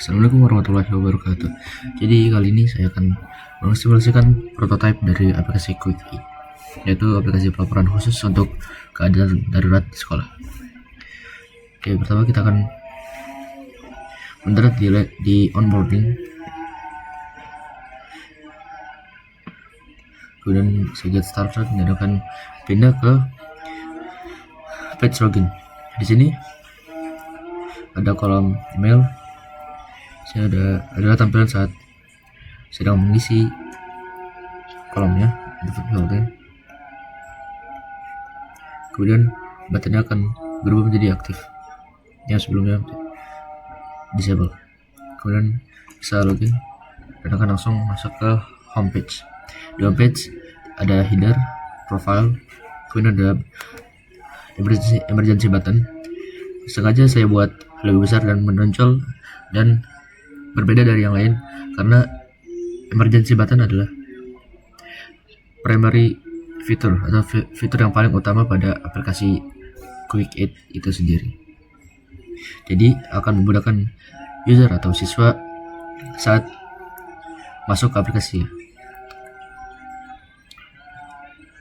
Assalamualaikum warahmatullahi wabarakatuh. Jadi kali ini saya akan mensimulasikan prototipe dari aplikasi Quick, yaitu aplikasi pelaporan khusus untuk keadaan darurat di sekolah. Oke, pertama kita akan mendarat di onboarding. Kemudian saya get started dan akan pindah ke page login. Di sini ada kolom email. Saya adalah tampilan saat sedang mengisi kolomnya. Kemudian buttonnya akan berubah menjadi aktif, yang sebelumnya disable. Kemudian bisa login dan akan langsung masuk ke homepage. Di homepage ada header, profile, kemudian ada emergency button. Sengaja saya buat lebih besar dan menonjol dan berbeda dari yang lain karena emergency button adalah primary fitur atau fitur yang paling utama pada aplikasi Quick Aid itu sendiri. Jadi akan memudahkan user atau siswa saat masuk ke aplikasi.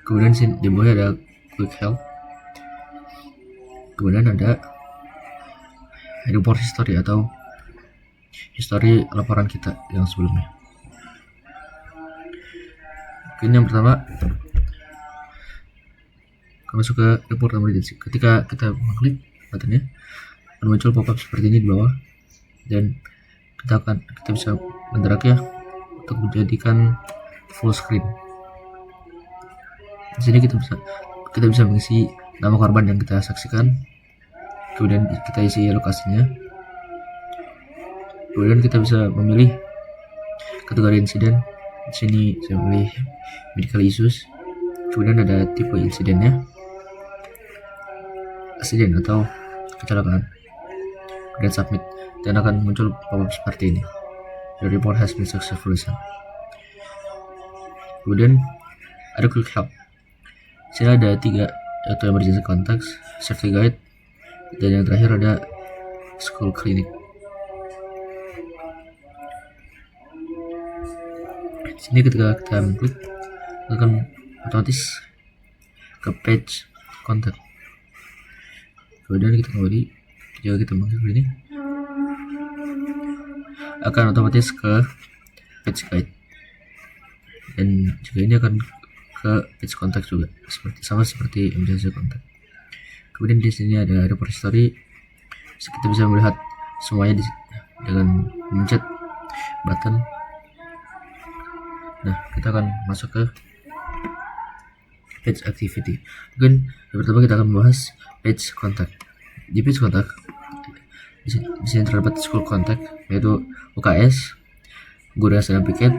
Kemudian di bawah ada Quick Help. Kemudian ada report history atau histori laporan kita yang sebelumnya. Ini yang pertama, kita masuk ke report emergency. Ketika kita mengklik buttonnya, akan muncul pop-up seperti ini di bawah, dan kita bisa mendrag ya untuk menjadikan full screen. Di sini kita bisa mengisi nama korban yang kita saksikan, kemudian kita isi lokasinya. Kemudian kita bisa memilih kategori insiden. Di sini saya pilih medical issues. Kemudian ada tipe insidennya, accident atau kecelakaan. Kemudian submit dan akan muncul pop-up seperti ini. The report has been successfully sent. Kemudian ada quick help. Di sini ada 3, yaitu emergency contacts, safety guide, dan yang terakhir ada school clinic. Di sini ketika kita mengklik akan otomatis ke page contact. Kemudian kita kembali, jika kita mengklik ini akan otomatis ke page guide, dan juga ini akan ke page contact juga, sama seperti emergency contact. Kemudian di sini ada report history. Kita bisa melihat semuanya dengan mencet button. Nah, kita akan masuk ke page activity. Mungkin yang pertama kita akan membahas page contact. Di page contact di sini terdapat school contact, yaitu UKS, guru yang sedang piket,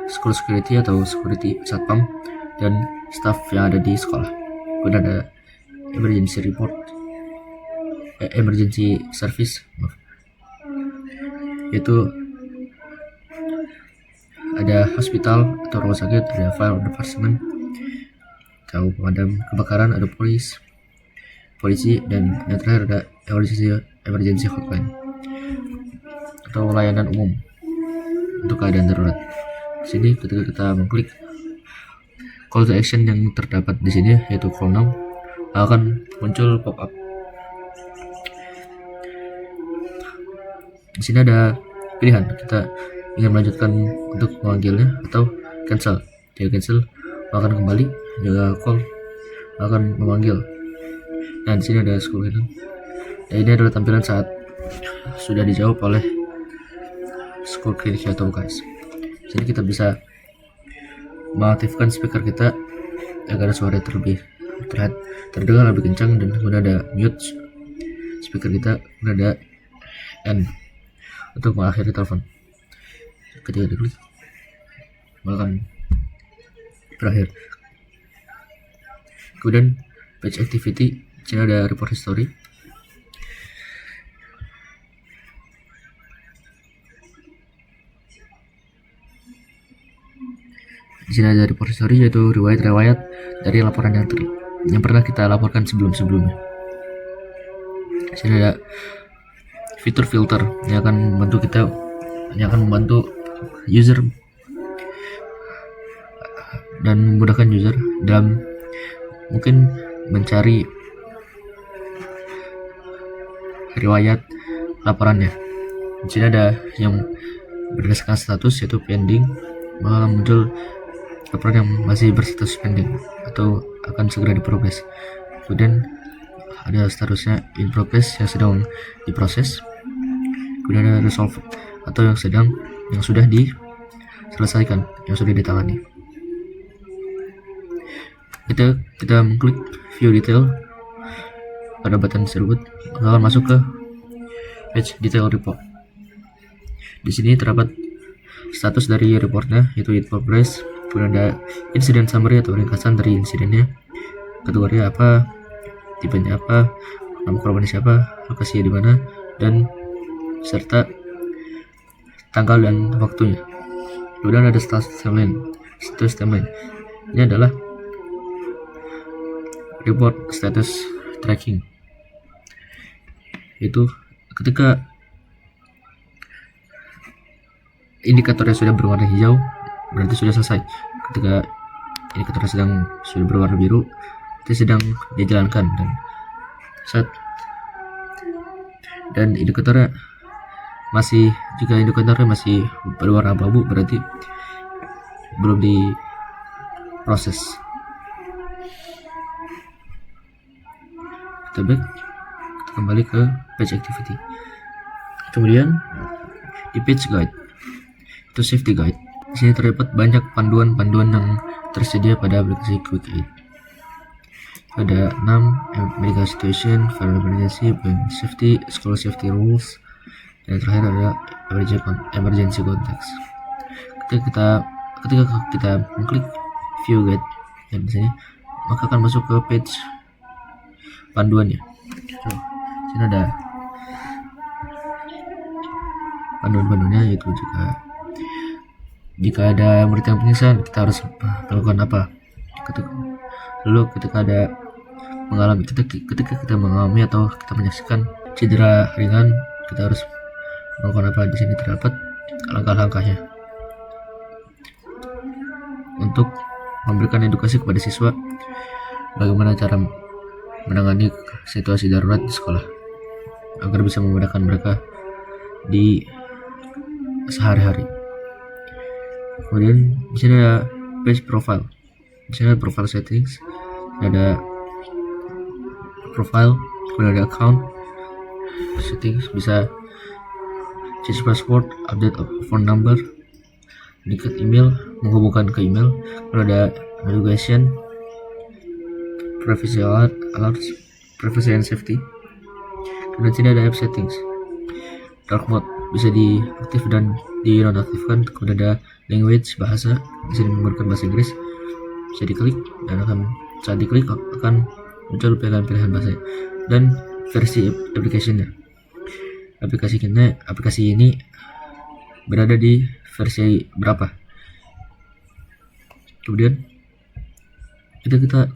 school security atau security satpam, dan staff yang ada di sekolah. Kemudian ada emergency report, emergency service, yaitu ada hospital atau rumah sakit, ada fire department atau pemadam kebakaran, ada polisi, dan yang terakhir ada emergency hotline atau layanan umum untuk keadaan darurat. Di sini ketika kita mengklik call to action yang terdapat di sini, yaitu call now, akan muncul pop-up. Di sini ada pilihan, kita ingin melanjutkan untuk memanggilnya atau cancel. Jika cancel akan kembali, jika call akan memanggil. Nah, di sini ada school gitu. Nah, ini adalah tampilan saat sudah dijawab oleh school clinic atau UKS. Di sini kita bisa mengaktifkan speaker kita agar suara terdengar lebih kencang, dan kemudian ada mute speaker kita, kemudian ada end untuk mengakhiri telepon. Ketika diklik akan berakhir. Kemudian page activity, di sini ada report history. Di sini ada report history, yaitu riwayat dari laporan yang pernah kita laporkan sebelumnya. Di sini ada fitur filter yang akan membantu user dan memudahkan user dalam mungkin mencari riwayat laporannya. Di sini ada yang berdasarkan status yaitu pending, maka muncul laporan yang masih berstatus pending atau akan segera diprogres. Kemudian ada statusnya in progress yang sedang diproses. Kemudian ada resolve atau yang sudah diselesaikan, yang sudah ditangani. Kita mengklik view detail pada button tersebut, akan masuk ke page detail report. Di sini terdapat status dari reportnya yaitu in progress. Kemudian ada incident summary atau ringkasan dari insidennya, kategori apa, tipenya apa, nama korban siapa, lokasinya di mana, dan serta tanggal dan waktunya. Kemudian ada status timeline. Ini adalah report status tracking, itu ketika indikatornya sudah berwarna hijau berarti sudah selesai. Ketika indikatornya sudah berwarna biru itu sedang dijalankan, dan indikatornya masih berwarna abu-abu berarti belum diproses. Kita kembali ke page activity. Kemudian di page guide itu safety guide. Di sini terdapat banyak panduan-panduan yang tersedia pada aplikasi QuickAid. Ada 6 medical situation, fire emergency, safety, school safety rules, dan terakhir ada emergency context. Ketika kita mengklik view guide yang di sini, maka akan masuk ke page panduannya. Sini ada panduan-panduannya, yaitu jika ada murid yang pingsan kita harus melakukan apa. Lalu ketika kita mengalami atau kita menyaksikan cedera ringan, kita harus melakukan apa. Di sini terdapat langkah-langkahnya untuk memberikan edukasi kepada siswa bagaimana cara menangani situasi darurat di sekolah agar bisa memudahkan mereka di sehari-hari. Kemudian di sini ada page profile. Di sini ada profile settings, ada profile, kemudian ada account settings, bisa change password, update phone number, dekat email, menghubungkan ke email. Kemudian ada navigation, privacy alerts, privacy and safety. Kemudian sini ada app settings, dark mode bisa diaktif dan dinonaktifkan. Kemudian ada language, bahasa, bisa menggunakan bahasa Inggris, bisa diklik dan saat diklik akan muncul pilihan bahasa dan versi aplikasinya. Aplikasi ini berada di versi berapa. Kemudian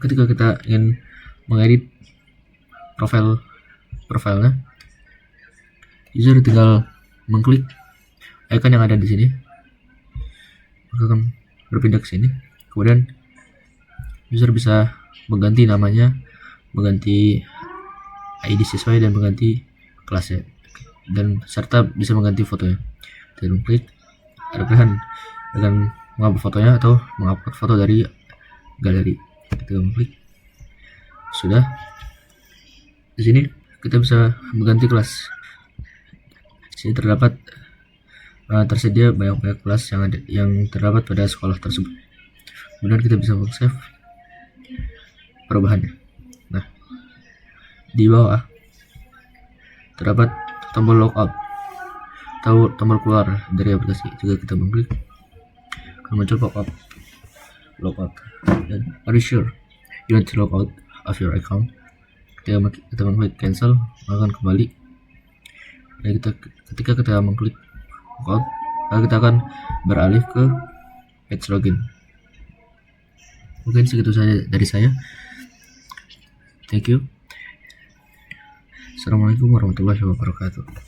ketika kita ingin mengedit profilnya, user tinggal mengklik icon yang ada di sini, maka akan berpindah ke sini. Kemudian user bisa mengganti namanya, mengganti ID siswa dan mengganti kelasnya, dan serta bisa mengganti fotonya. Kita klik, ada pilihan dengan menghapus fotonya atau mengupload foto dari galeri. Kita klik, sudah. Di sini kita bisa mengganti kelas. Di sini tersedia banyak kelas yang terdapat pada sekolah tersebut. Kemudian kita bisa save perubahannya. Nah, di bawah terdapat tombol logout atau tombol keluar dari aplikasi. Jika kita mengklik, akan muncul pop-up logout. Dan are you sure you want to log out of your account? Kita mengklik cancel, akan kembali. Dan ketika kita mengklik logout, maka kita akan beralih ke page login. Mungkin segitu saja dari saya. Thank you. Assalamualaikum warahmatullahi wabarakatuh.